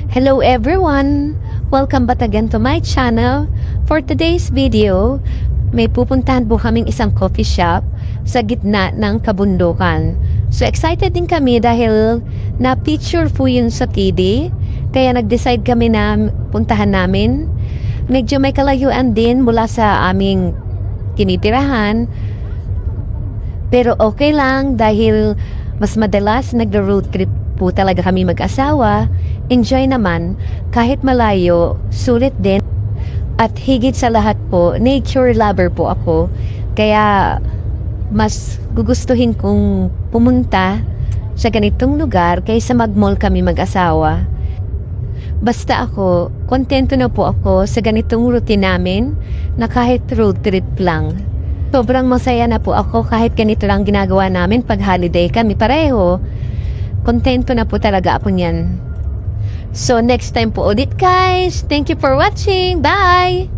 Hello everyone! Welcome back again to my channel. For today's video, may pupuntahan po kaming isang coffee shop sa gitna ng kabundukan. So excited din kami dahil na-picture po yun sa TV. Kaya nag-decide kami na puntahan namin. Medyo may kalayuan din mula sa aming tinitirahan. Pero okay lang dahil mas madalas nag-road trip po talaga kami mag-asawa. Enjoy naman kahit malayo, sulit din. At higit sa lahat po, nature lover po ako. Kaya mas gugustuhin kong pumunta sa ganitong lugar kaysa mag-mall kami mag-asawa. Basta ako, kontento na po ako sa ganitong routine namin na kahit road trip lang. Sobrang masaya na po ako kahit ganito lang ginagawa namin pag holiday kami pareho. Kontento na po talaga ako niyan. So next time po ulit guys. Thank you for watching. Bye!